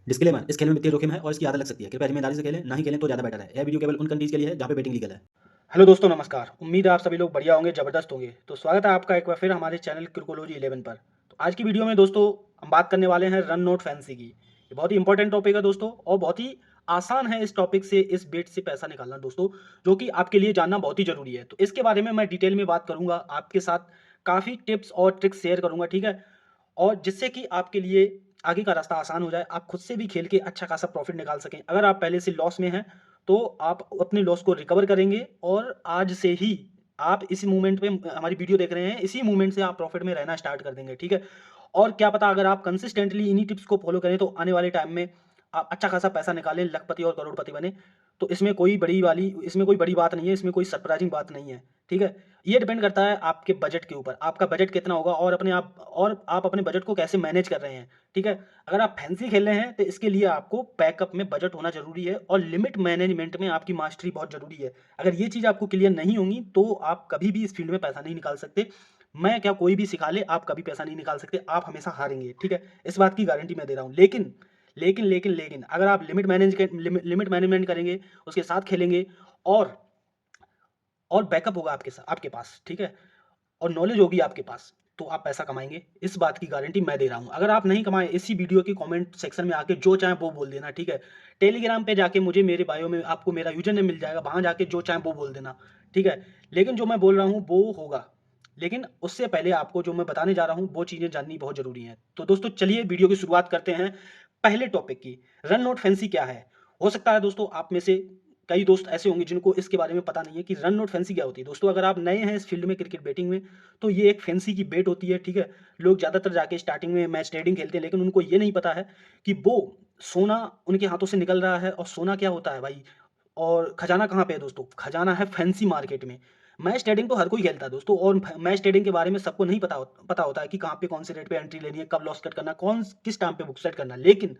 Disclaimer, इस खेल में वित्तीय जोखिम है और इसकी आदत लग सकती है। कृपया जिम्मेदारी से खेलें, ना ही खेलें तो ज़्यादा बेटर है। यह वीडियो केवल उन कंट्रीज के लिए है जहाँ पे बेटिंग लीगल है। हेलो दोस्तों, नमस्कार। उम्मीद है आप सभी लोग बढ़िया होंगे, ज़बरदस्त होंगे। तो स्वागत है आपका एक बार फिर हमारे चैनल क्रिकोलॉजी 11 पर। तो आज की वीडियो में दोस्तों हम बात करने वाले हैं रन नोट फैंसी की। ये बहुत ही इंपॉर्टेंट टॉपिक है दोस्तों, और बहुत ही आसान है इस टॉपिक से, इस बेट से पैसा निकालना दोस्तों, जो कि आपके लिए जानना बहुत ही ज़रूरी है। तो इसके बारे में मैं डिटेल में बात करूँगा, आपके साथ काफ़ी टिप्स और ट्रिक्स शेयर करूँगा, ठीक है? और जिससे कि आपके लिए आगे का रास्ता आसान हो जाए, आप खुद से भी खेल के अच्छा खासा प्रॉफ़िट निकाल सकें। अगर आप पहले से लॉस में हैं, तो आप अपने लॉस को रिकवर करेंगे, और आज से ही आप इसी मोमेंट पे हमारी वीडियो देख रहे हैं, इसी मोमेंट से आप प्रॉफ़िट में रहना स्टार्ट कर देंगे, ठीक है? और क्या पता अगर आप कंसिस्टेंटली इन्हीं टिप्स को फ़ॉलो करें, तो आने वाले टाइम में आप अच्छा खासा पैसा निकालें, लखपति और करोड़पति बनें। तो इसमें कोई बड़ी बात नहीं है, इसमें कोई सरप्राइज़िंग बात नहीं है, ठीक है? ये डिपेंड करता है आपके बजट के ऊपर, आपका बजट कितना होगा और आप अपने बजट को कैसे मैनेज कर रहे हैं, ठीक है? अगर आप फैंसी खेल रहे हैं, तो इसके लिए आपको बैकअप में बजट होना ज़रूरी है, और लिमिट मैनेजमेंट में आपकी मास्टरी बहुत ज़रूरी है। अगर ये चीज़ आपको क्लियर नहीं होंगी, तो आप कभी भी इस फील्ड में पैसा नहीं निकाल सकते। मैं क्या, कोई भी सिखा ले, आप कभी पैसा नहीं निकाल सकते, आप हमेशा हारेंगे, ठीक है? इस बात की गारंटी मैं दे रहा हूँ। लेकिन अगर आप लिमिट मैनेजमेंट करेंगे, उसके साथ खेलेंगे, और बैकअप होगा आपके पास, ठीक है? और नॉलेज होगी आपके पास, तो आप पैसा कमाएँगे, इस बात की गारंटी मैं दे रहा हूँ। अगर आप नहीं कमाए, इसी वीडियो के कमेंट सेक्शन में आके जो चाहे वो बोल देना, ठीक है? टेलीग्राम पे जाके मुझे, मेरे बायो में आपको मेरा यूज़र नेम मिल जाएगा, वहाँ जाके जो चाहे वो बोल देना, ठीक है? लेकिन जो मैं बोल रहा हूँ वो होगा। लेकिन उससे पहले आपको जो मैं बताने जा रहा हूँ, वो चीज़ें जाननी बहुत ज़रूरी हैं। तो दोस्तों चलिए वीडियो की शुरुआत करते हैं पहले टॉपिक की। रन नोट फैंसी क्या है? हो सकता है दोस्तों आप में से कई दोस्त ऐसे होंगे जिनको इसके बारे में पता नहीं है कि रन नोट फैंसी क्या होती है। दोस्तों अगर आप नए हैं इस फील्ड में, क्रिकेट बैटिंग में, तो ये एक फैंसी की बेट होती है, ठीक है? लोग ज़्यादातर जाके स्टार्टिंग में मैच ट्रेडिंग खेलते हैं, लेकिन उनको ये नहीं पता है कि वो सोना उनके हाथों से निकल रहा है। और सोना क्या होता है भाई? और खजाना कहाँ पे है दोस्तों? खजाना है फैंसी मार्केट में। मैच ट्रेडिंग तो हर कोई खेलता है दोस्तों, और मैच ट्रेडिंग के बारे में सबको नहीं पता होता है कि कहाँ पे कौन से रेट पे एंट्री लेनी है, कब लॉस कट करना है, किस टाइम पे बुक सेट करना है। लेकिन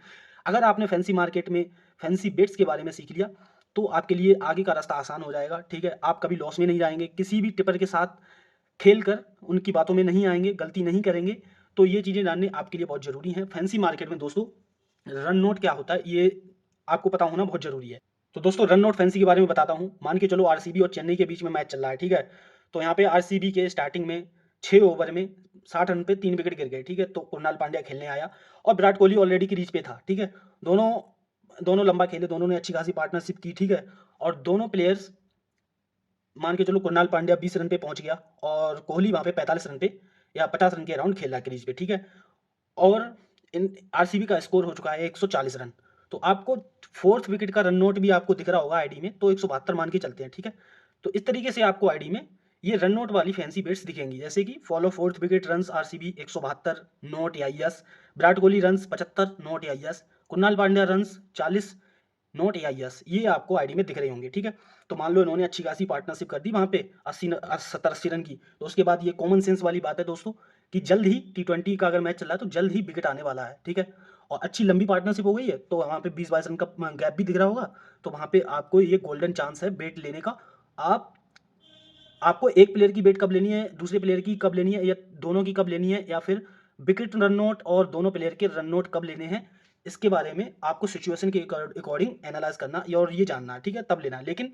अगर आपने फैंसी मार्केट में फैंसी बेट्स के बारे में सीख लिया, तो आपके लिए आगे का रास्ता आसान हो जाएगा, ठीक है? आप कभी लॉस में नहीं जाएँगे, किसी भी टिपर के साथ खेल कर उनकी बातों में नहीं आएँगे, गलती नहीं करेंगे। तो ये चीज़ें जानने आपके लिए बहुत ज़रूरी हैं। फैंसी मार्केट में दोस्तों रन नोट क्या होता है, ये आपको पता होना बहुत ज़रूरी है। तो दोस्तों रन नोट फैंसी के बारे में बताता हूँ। मान के चलो आरसीबी और चेन्नई के बीच में मैच चल रहा है, ठीक है? तो यहाँ पे आरसीबी के स्टार्टिंग में 6 ओवर में 60 रन पे 3 विकेट गिर गए, ठीक है? तो कुणाल पांड्या खेलने आया, और विराट कोहली ऑलरेडी क्रीज पे था, ठीक है? दोनों दोनों लंबा खेले, दोनों ने अच्छी खासी पार्टनरशिप की, ठीक है? और दोनों प्लेयर्स, मान के चलो कुणाल पांड्या 20 रन पे पहुंच गया, और कोहली वहाँ पे 45 रन पे या 50 रन के अराउंड खेल रहा है क्रीज पे, ठीक है? और इन आरसीबी का स्कोर हो चुका है 140 रन। तो आपको फोर्थ विकेट का रन नोट भी आपको दिख रहा होगा आईडी में, तो 172 मान के चलते हैं, ठीक है? तो इस तरीके से आपको आईडी में ये रन नोट वाली फैंसी बेट्स दिखेंगी, जैसे कि fall of fourth wicket runs RCB 172 not या yes, Virat Kohli runs 75 not या yes, Kunal Pandya runs 40 not या यस, ये आपको आईडी में दिख रहे होंगे, ठीक है? तो मान लो इन्होंने अच्छी खासी पार्टनरशिप कर दी वहाँ पे 70-80 रन की, तो उसके बाद ये कॉमन सेंस वाली बात है दोस्तों, कि जल्द ही टी20 का अगर मैच चल रहा है, तो जल्द ही विकेट आने वाला है, ठीक है? और अच्छी लंबी पार्टनरशिप हो गई है, तो वहाँ पे 20-22 रन का गैप भी दिख रहा होगा, तो वहाँ पे आपको ये गोल्डन चांस है बेट लेने का। आप आपको एक प्लेयर की बेट कब लेनी है, दूसरे प्लेयर की कब लेनी है, या दोनों की कब लेनी है, या फिर विकेट रन नोट और दोनों प्लेयर के रन नोट कब लेने हैं, इसके बारे में आपको सिचुएशन के अकॉर्डिंग एनालाइज करना और ये जानना है, ठीक है? तब लेना है। लेकिन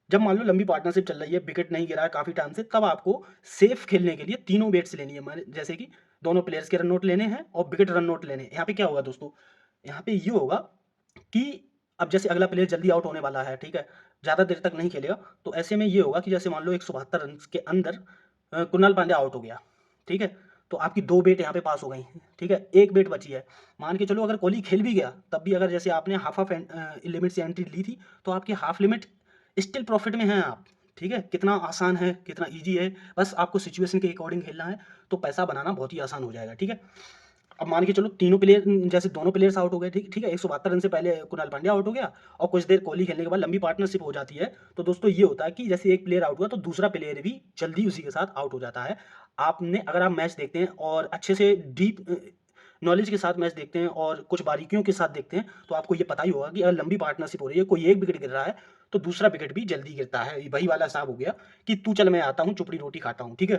जब मान लो लंबी पार्टनरशिप चल रही है, विकेट नहीं गिरा है काफ़ी टाइम से, तब आपको सेफ खेलने के लिए तीनों बेट्स लेनी है। माने जैसे कि दोनों प्लेयर्स के रन नोट लेने हैं और विकेट रन नोट लेने हैं। यहाँ पे क्या होगा दोस्तों, यहाँ पे ये होगा कि अब जैसे अगला प्लेयर जल्दी आउट होने वाला है, ठीक है? ज़्यादा देर तक नहीं खेलेगा, तो ऐसे में ये होगा कि जैसे मान लो 172 रन के अंदर कुणाल पांड्या आउट हो गया, ठीक है? तो आपकी 2 बेट यहाँ पे पास हो गई, ठीक है? 1 बेट बची है। मान के चलो अगर कोहली खेल भी गया, तब भी अगर जैसे आपने हाफ ऑफ लिमिट से एंट्री ली थी, तो आपकी हाफ लिमिट स्टिल प्रॉफिट में हैं आप, ठीक है? कितना आसान है, कितना ईज़ी है, बस आपको सिचुएशन के अकॉर्डिंग खेलना है, तो पैसा बनाना बहुत ही आसान हो जाएगा, ठीक है? अब मान के चलो तीनों प्लेयर, जैसे दोनों प्लेयर्स आउट हो गए, ठीक ठीक है? 172 रन से पहले कुणाल पांड्या आउट हो गया, और कुछ देर कोहली खेलने के बाद लंबी पार्टनरशिप हो जाती है, तो दोस्तों ये होता है कि जैसे एक प्लेयर आउट हुआ, तो दूसरा प्लेयर भी जल्दी उसी के साथ आउट हो जाता है। आपने, अगर आप मैच देखते हैं और अच्छे से डीप नॉलेज के साथ मैच देखते हैं और कुछ बारीकियों के साथ देखते हैं, तो आपको ये पता ही होगा कि अगर लंबी पार्टनरशिप हो रही है, कोई एक विकेट गिर रहा है, तो दूसरा विकेट भी जल्दी गिरता है। वही वाला हिसाब हो गया कि तू चल मैं आता हूँ, चुपड़ी रोटी खाता हूँ, ठीक है?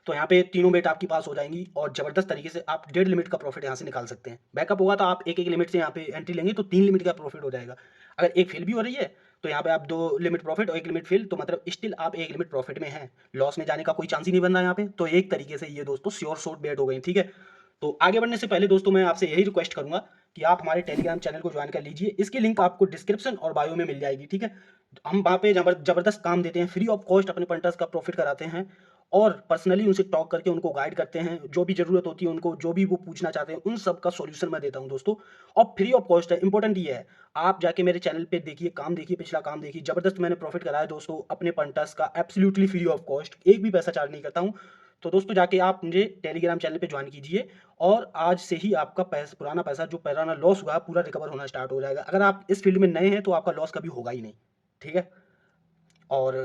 तो यहाँ पे तीनों बेट आपकी पास हो जाएंगी और ज़बरदस्त तरीके से आप 1.5 लिमिट का प्रॉफिट यहाँ से निकाल सकते हैं। बैकअप होगा तो आप एक एक लिमिट से यहाँ पे एंट्री लेंगे तो 3 लिमिट का प्रॉफिट हो जाएगा। अगर एक फेल भी हो रही है तो यहाँ पे आप 2 लिमिट प्रॉफिट और 1 लिमिट फेल, तो मतलब स्टिल आप 1 लिमिट प्रॉफिट में हैं। लॉस में जाने का कोई चांस ही नहीं बन रहा यहाँ पे। तो एक तरीके से ये दोस्तों श्योर शॉट बेट हो गई, ठीक है। तो आगे बढ़ने से पहले दोस्तों मैं आपसे यही रिक्वेस्ट करूंगा कि आप हमारे टेलीग्राम चैनल को ज्वाइन कर लीजिए। इसकी लिंक आपको डिस्क्रिप्शन और बायो में मिल जाएगी, ठीक है। हम वहाँ पे जबरदस्त काम देते हैं, फ्री ऑफ कॉस्ट अपने पंटर्स का प्रॉफिट कराते हैं और पर्सनली उनसे टॉक करके उनको गाइड करते हैं। जो भी ज़रूरत होती है उनको, जो भी वो पूछना चाहते हैं, उन सब का सॉल्यूशन मैं देता हूँ दोस्तों, और फ्री ऑफ कॉस्ट है। इंपॉर्टेंट ये है, आप जाके मेरे चैनल पे देखिए, काम देखिए, पिछला काम देखिए, जबरदस्त मैंने प्रॉफिट कराया दोस्तों अपने पंटर्स का, एब्सोल्युटली फ्री ऑफ कॉस्ट, एक भी पैसा चार्ज नहीं करता हूँ। तो दोस्तों जाके आप मुझे टेलीग्राम चैनल पे ज्वाइन कीजिए और आज से ही आपका पैसा, पुराना पैसा जो पुराना लॉस हुआ है, पूरा रिकवर होना स्टार्ट हो जाएगा। अगर आप इस फील्ड में नए हैं तो आपका लॉस कभी होगा ही नहीं, ठीक है। और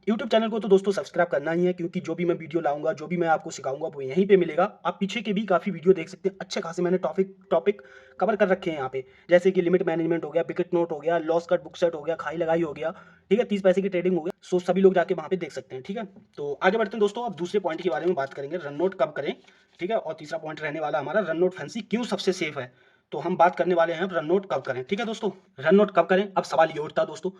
यूट्यूब चैनल को तो दोस्तों सब्सक्राइब करना ही है, क्योंकि जो भी मैं वीडियो लाऊंगा, जो भी मैं आपको सिखाऊंगा वो यहीं पे मिलेगा। आप पीछे के भी काफ़ी वीडियो देख सकते हैं, अच्छे खासे मैंने टॉपिक कवर कर रखे हैं यहाँ पे, जैसे कि लिमिट मैनेजमेंट हो गया, बिकेट नोट हो गया, लॉस कट बुक सेट हो गया, खाई लगाई हो गया, ठीक है, 30 पैसे की ट्रेडिंग हो गया। सो सभी लोग जाके वहाँ पे देख सकते हैं, ठीक है। तो आगे बढ़ते हैं दोस्तों, अब दूसरे पॉइंट के बारे में बात करेंगे, रन नोट कब करें, ठीक है। और तीसरा पॉइंट रहने वाला हमारा रन नोट फैंसी क्यों सबसे सेफ है। तो हम बात करने वाले हैं रन नोट कब करें, ठीक है दोस्तों। रन नोट कब करें, अब सवाल ये उठता है दोस्तों,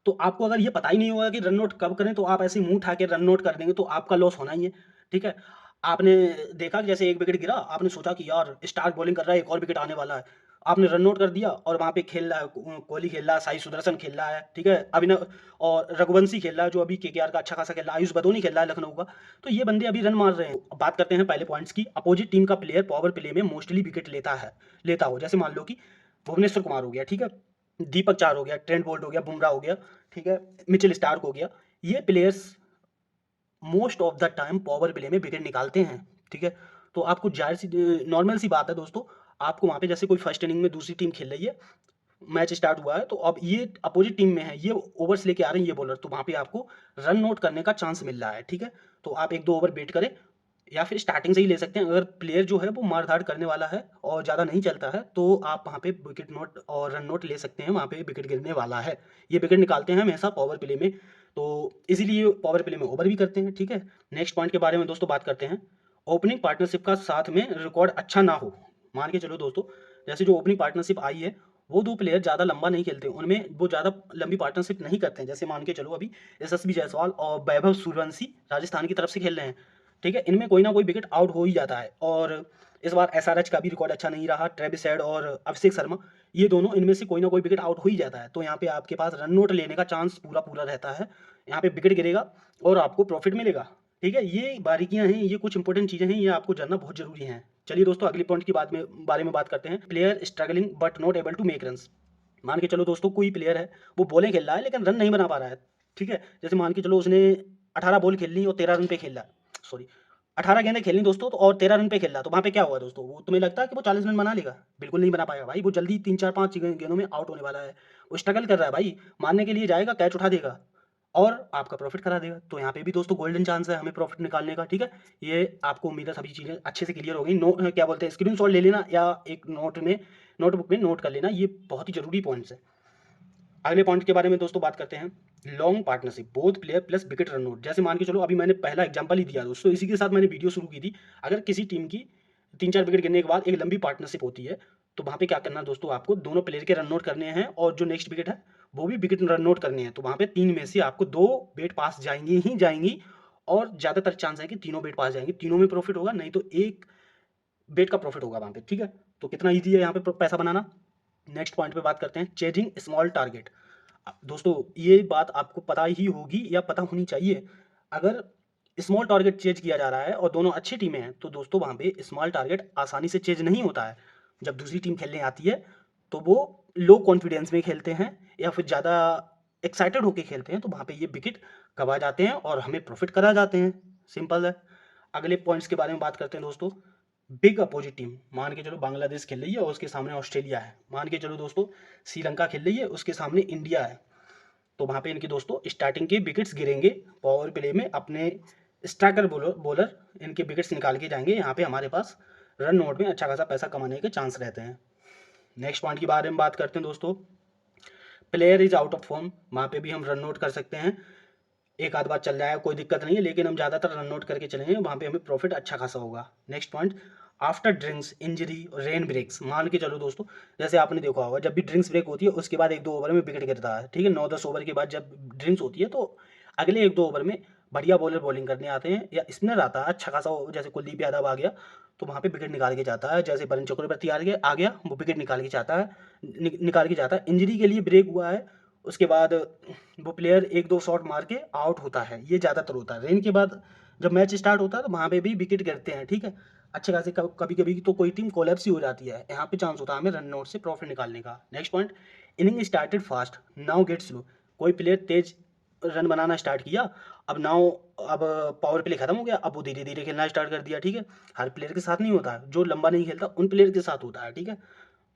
तो आपको अगर ये पता ही नहीं होगा कि रन नोट कब करें, तो आप ऐसे मुंह उठा के रन नोट कर देंगे तो आपका लॉस होना ही है, ठीक है। आपने देखा कि जैसे एक विकेट गिरा, आपने सोचा कि यार स्टार्क बॉलिंग कर रहा है, एक और विकेट आने वाला है, आपने रन नोट कर दिया और वहाँ पे खेल रहा है, कोहली खेल रहा है, साई सुदर्शन खेल रहा है, ठीक है, अभिनव और रघुवंशी खेल रहा है जो अभी केकेआर का अच्छा खासा खेल रहा है, आयुष बदोनी खेल रहा है लखनऊ का। तो ये बंदे अभी रन मार रहे हैं। अब बात करते हैं पहले पॉइंट्स की। अपोजिट टीम का प्लेयर पावर प्ले में मोस्टली विकेट लेता हो, जैसे मान लो कि भुवनेश्वर कुमार हो गया, ठीक है, दीपक चार हो गया, ट्रेंट बोल्ट हो गया, बुमराह हो गया, ठीक है, मिचेल स्टार्क हो गया। ये players most of the time power play में विकेट निकालते हैं, ठीक है। तो आपको जाहिर सी नॉर्मल सी बात है दोस्तों, आपको वहाँ पे जैसे कोई फर्स्ट इनिंग में दूसरी टीम खेल रही है, मैच स्टार्ट हुआ है, तो अब ये अपोजिट टीम में है, ये ओवर्स लेके आ रहे हैं ये बॉलर, तो वहाँ पे आपको रन नोट करने का चांस मिल रहा है, ठीक है। तो आप 1-2 ओवर वेट करें या फिर स्टार्टिंग से ही ले सकते हैं। अगर प्लेयर जो है वो मार-धाड़ करने वाला है और ज़्यादा नहीं चलता है, तो आप वहाँ पे विकेट नोट और रन नोट ले सकते हैं, वहाँ पे विकेट गिरने वाला है। ये विकेट निकालते हैं हमेशा पावर प्ले में, तो इसीलिए पावर प्ले में ओवर भी करते हैं, ठीक है। नेक्स्ट पॉइंट के बारे में दोस्तों बात करते हैं। ओपनिंग पार्टनरशिप का साथ में रिकॉर्ड अच्छा ना हो। मान के चलो दोस्तों, जैसे जो ओपनिंग पार्टनरशिप आई है, वो 2 प्लेयर ज़्यादा लंबा नहीं खेलते, उनमें वो ज़्यादा लंबी पार्टनरशिप नहीं करते हैं। जैसे मान के चलो अभी यशस्वी जायसवाल और वैभव सूर्यवंशी राजस्थान की तरफ से खेल रहे हैं, ठीक है। इनमें कोई ना कोई विकेट आउट हो ही जाता है और इस बार एसआरएच का भी रिकॉर्ड अच्छा नहीं रहा। ट्रेविस हेड और अभिषेक शर्मा, ये दोनों, इनमें से कोई ना कोई विकेट आउट हो ही जाता है। तो यहाँ पे आपके पास रन नोट लेने का चांस पूरा पूरा रहता है। यहाँ पे विकेट गिरेगा और आपको प्रॉफिट मिलेगा, ठीक है। ये बारीकियां हैं, ये कुछ इंपॉर्टेंट चीज़ें हैं, ये आपको जानना बहुत जरूरी है। चलिए दोस्तों अगले पॉइंट की बारे में बात करते हैं। Player struggling but not able to make runs. मान के चलो दोस्तों कोई प्लेयर है, वो बॉलें खेल रहा है लेकिन रन नहीं बना पा रहा है, ठीक है। जैसे मान के चलो उसने 18 बॉल खेलनी और 13 रन पे खेल रहा है, सॉरी 18 गेंदें खेलनी दोस्तों, तो और 13 रन पे खेल रहा है, तो वहाँ पे क्या हुआ दोस्तों, वो तुम्हें लगता है कि वो 40 रन बना लेगा? बिल्कुल नहीं बना पाएगा भाई। वो जल्दी 3-4-5 गेंदों में आउट होने वाला है। वो स्ट्रगल कर रहा है भाई, मारने के लिए जाएगा, कैच उठा देगा और आपका प्रॉफिट करा देगा। तो यहाँ पे भी दोस्तों गोल्डन चांस है हमें प्रॉफिट निकालने का, ठीक है। ये आपको उम्मीद है सभी चीज़ें अच्छे से क्लियर हो गई। क्या बोलते हैं, स्क्रीनशॉट ले लेना या एक नोटबुक में नोट कर लेना, ये बहुत ही जरूरी पॉइंट्स है। अगले पॉइंट के बारे में दोस्तों बात करते हैं। Long partnership both player plus wicket run note. जैसे मान के चलो अभी मैंने पहला एग्जांपल ही दिया दोस्तों, इसी के साथ मैंने वीडियो शुरू की थी। अगर किसी टीम की 3-4 विकेट गिरने के बाद एक लंबी पार्टनरशिप होती है, तो वहाँ पे क्या करना है दोस्तों, आपको दोनों प्लेयर के रन नोट करने हैं और जो नेक्स्ट विकेट है वो भी विकेट रन नोट करने हैं। तो वहाँ पे 3 में से आपको 2 बेट पास जाएंगी ही जाएंगी और ज़्यादातर चांस है कि तीनों बेट पास जाएंगी, तीनों में प्रॉफिट होगा, नहीं तो एक बेट का प्रॉफिट होगा वहाँ पे, ठीक है। तो कितना ईजी है यहाँ पे पैसा बनाना। नेक्स्ट पॉइंट पे बात करते हैं, चेजिंग स्मॉल टारगेट। दोस्तों ये बात आपको पता ही होगी या पता होनी चाहिए। अगर स्मॉल टारगेट चेज किया जा रहा है और दोनों अच्छी टीमें हैं, तो दोस्तों वहाँ पे स्मॉल टारगेट आसानी से चेज नहीं होता है। जब दूसरी टीम खेलने आती है तो वो लो कॉन्फिडेंस में खेलते हैं या फिर ज़्यादा एक्साइटेड होकर खेलते हैं, तो वहाँ पे ये विकेट गवा जाते हैं और हमें प्रॉफिट करा जाते हैं, सिंपल है। अगले पॉइंट्स के बारे में बात करते हैं दोस्तों। बिग अपोजिट टीम, मान के चलो बांग्लादेश खेल रही है और उसके सामने ऑस्ट्रेलिया है। मान के चलो दोस्तों श्रीलंका खेल रही है, उसके सामने इंडिया है। तो वहाँ पे इनके दोस्तों स्टार्टिंग के विकेट्स गिरेंगे पावर प्ले में, अपने स्ट्राइकर बॉलर इनके विकेट्स निकाल के जाएंगे। यहाँ पे हमारे पास रन नोट में अच्छा खासा पैसा कमाने के चांस रहते हैं। नेक्स्ट पॉइंट के बारे में बात करते हैं दोस्तों। Player is out of form, वहाँ पे भी हम रन नोट कर सकते हैं। एक आध बार चल रहा है कोई दिक्कत नहीं है, लेकिन हम ज़्यादातर रन आउट करके चलेंगे, वहाँ पे हमें प्रॉफिट अच्छा खासा होगा। Next point, after drinks injury rain breaks. मान के चलो दोस्तों, जैसे आपने देखा होगा जब भी ड्रिंक्स ब्रेक होती है उसके बाद 1-2 ओवर में विकेट गिरता है, ठीक है। 9-10 ओवर के बाद जब ड्रिंक्स होती है तो अगले 1-2 ओवर में बढ़िया बॉलर बॉलिंग करने आते हैं या स्पिनर आता है अच्छा खासा, जैसे कुलदीप यादव आ गया तो वहाँ पे विकेट निकाल के जाता है, जैसे वरुण चक्रवर्ती आ गया वो विकेट निकाल के जाता है, निकाल के जाता है। इंजरी के लिए ब्रेक हुआ है, उसके बाद वो प्लेयर 1-2 शॉट मार के आउट होता है, ये ज़्यादातर होता है। रेन के बाद जब मैच स्टार्ट होता है तो वहाँ पे भी विकेट गिरते हैं, ठीक है। अच्छे खासे कभी कभी तो कोई टीम कोलैप्स ही हो जाती है, यहाँ पे चांस होता है हमें रन आउट से प्रॉफिट निकालने का। Next point, inning started fast now get slow. कोई प्लेयर तेज रन बनाना स्टार्ट किया, अब पावर प्ले खत्म हो गया, अब वो धीरे धीरे खेलना स्टार्ट कर दिया, ठीक है। हर प्लेयर के साथ नहीं होता है, जो लंबा नहीं खेलता उन प्लेयर के साथ होता है, ठीक है।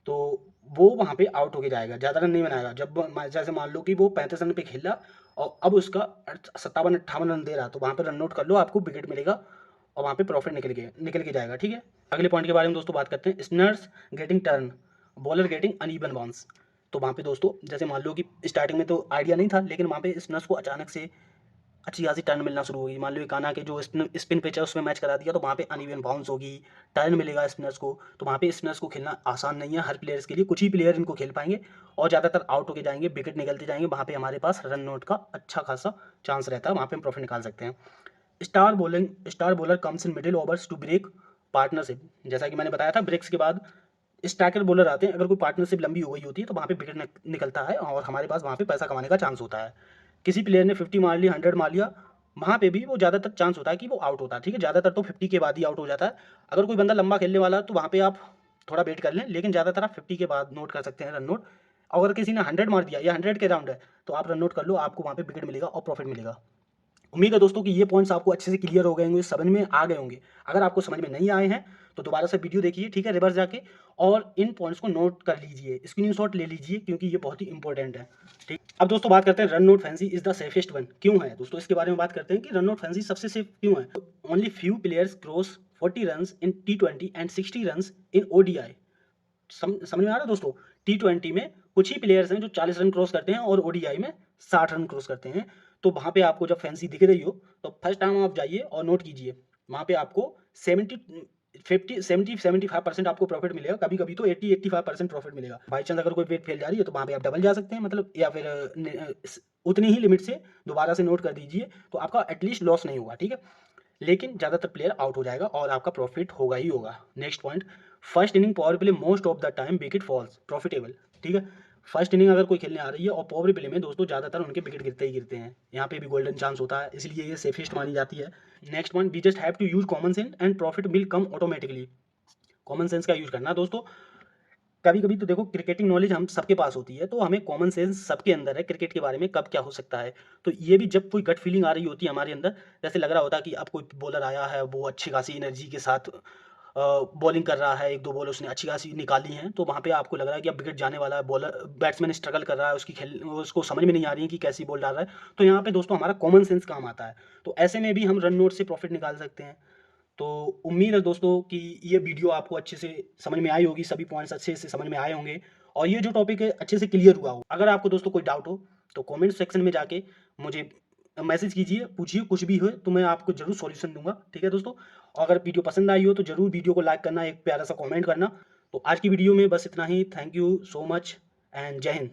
तो वो वहाँ पे आउट होके जाएगा, ज़्यादा रन नहीं बनाएगा। जब जैसे मान लो कि वो 35 रन पे खेल रहा और अब उसका 57-58 रन दे रहा, तो वहाँ पे रन आउट कर लो, आपको विकेट मिलेगा और वहाँ पे प्रॉफिट निकल के जाएगा, ठीक है। अगले पॉइंट के बारे में दोस्तों बात करते हैं, spinners getting turn bowler getting uneven bounce. तो वहाँ पे दोस्तों जैसे मान लो कि स्टार्टिंग में तो आइडिया नहीं था, लेकिन वहाँ पे स्पिनर्स को अचानक से अच्छी खासी टर्न मिलना शुरू होगी। मान लो एक आना के जो स्पिन पिच है उसमें मैच करा दिया तो वहाँ पे अनइवन बाउंस होगी, टर्न मिलेगा स्पिनर्स को, तो वहाँ पे स्पिनर्स को खेलना आसान नहीं है हर प्लेयर्स के लिए, कुछ ही प्लेयर इनको खेल पाएंगे और ज़्यादातर आउट होके जाएंगे, विकेट निकलते जाएंगे। वहाँ पे हमारे पास रन आउट का अच्छा खासा चांस रहता है, वहाँ पे हम प्रॉफिट निकाल सकते हैं। Star bowler comes in middle overs to break partnership. जैसा कि मैंने बताया था, ब्रेक्स के बाद स्ट्राइकर बॉलर आते हैं, अगर कोई पार्टनरशिप लंबी हो गई होती है तो वहाँ पे विकेट निकलता है और हमारे पास वहाँ पे पैसा कमाने का चांस होता है। किसी प्लेयर ने 50 मार लिया, 100 मार लिया, वहाँ पे भी वो ज़्यादातर चांस होता है कि वो आउट होता है, ठीक है। ज़्यादातर तो 50 के बाद ही आउट हो जाता है। अगर कोई बंदा लंबा खेलने वाला है तो वहाँ पे आप थोड़ा वेट कर लें, लेकिन ज़्यादातर आप 50 के बाद नोट कर सकते हैं रन नोट। अगर किसी ने 100 मार दिया या 100 के राउंड है तो आप रन नोट कर लो, आपको वहाँ पे विकेट मिलेगा और प्रॉफिट मिलेगा। उम्मीद है दोस्तों कि ये पॉइंट्स आपको अच्छे से क्लियर हो गए होंगे, समझ में आ गए होंगे। अगर आपको समझ में नहीं आए हैं तो दोबारा से वीडियो देखिए, ठीक है, रिवर्स जाके, और इन पॉइंट्स को नोट कर लीजिए, स्क्रीनशॉट ले लीजिए, क्योंकि ये बहुत ही इंपॉर्टेंट है, ठीक। अब दोस्तों बात करते हैं run note fancy is the safest one क्यों है। दोस्तों इसके बारे में बात करते हैं कि रन नोट फैंसी सबसे सेफ क्यों है। Only few players cross 40 run in T20 and 60 run in ODI। समझ में आ रहा है दोस्तों। T20 में कुछ ही प्लेयर्स हैं जो 40 रन क्रॉस करते हैं और ODI में 60 रन क्रॉस करते हैं। तो वहाँ पे आपको जब फैंसी दिख रही हो तो फर्स्ट टाइम आप जाइए और नोट कीजिए, वहाँ पे आपको 75% आपको प्रॉफिट मिलेगा, कभी कभी तो 80-85% प्रॉफिट मिलेगा। बाई चांस अगर कोई वेट फेल जा रही है तो वहाँ पे आप डबल जा सकते हैं, मतलब, या फिर उतनी ही लिमिट से दोबारा से नोट कर दीजिए, तो आपका एटलीस्ट लॉस नहीं होगा, ठीक है। लेकिन ज़्यादातर प्लेयर आउट हो जाएगा और आपका प्रॉफिट होगा ही होगा। Next point, first inning power play most of the time wicket falls profitable, ठीक है। फर्स्ट इनिंग अगर कोई खेलने आ रही है और पावर प्ले में दोस्तों ज़्यादातर उनके विकेट गिरते ही गिरते हैं, यहाँ पे भी गोल्डन चांस होता है, इसलिए ये सेफेस्ट मानी जाती है। Next point, we just have to use common sense and profit will come automatically. Common sense का यूज करना दोस्तों। कभी कभी तो देखो क्रिकेटिंग नॉलेज हम सबके पास होती है, तो हमें कॉमन सेंस सबके अंदर है क्रिकेट के बारे में, कब क्या हो सकता है। तो ये भी जब कोई गट फीलिंग आ रही होती है हमारे अंदर, जैसे लग रहा होता है कि अब कोई बॉलर आया है, वो अच्छी खासी एनर्जी के साथ बॉलिंग कर रहा है, 1-2 बॉल उसने अच्छी खासी निकाली हैं, तो वहाँ पे आपको लग रहा है कि अब विकेट जाने वाला है, बॉलर बैट्समैन स्ट्रगल कर रहा है, उसको समझ में नहीं आ रही है कि कैसी बॉल डाल रहा है, तो यहाँ पे दोस्तों हमारा कॉमन सेंस काम आता है। तो ऐसे में भी हम रन नोट से प्रॉफिट निकाल सकते हैं। तो उम्मीद है दोस्तों कि ये वीडियो आपको अच्छे से समझ में आई होगी, सभी पॉइंट्स अच्छे से समझ में आए होंगे और ये जो टॉपिक है अच्छे से क्लियर हुआ हो। अगर आपको दोस्तों कोई डाउट हो तो कमेंट सेक्शन में जाके मुझे मैसेज कीजिए, पूछिए, कुछ भी हो तो मैं आपको जरूर सॉल्यूशन दूंगा, ठीक है दोस्तों। और अगर वीडियो पसंद आई हो तो जरूर वीडियो को लाइक करना, एक प्यारा सा कॉमेंट करना। तो आज की वीडियो में बस इतना ही। Thank you so much and जय हिंद।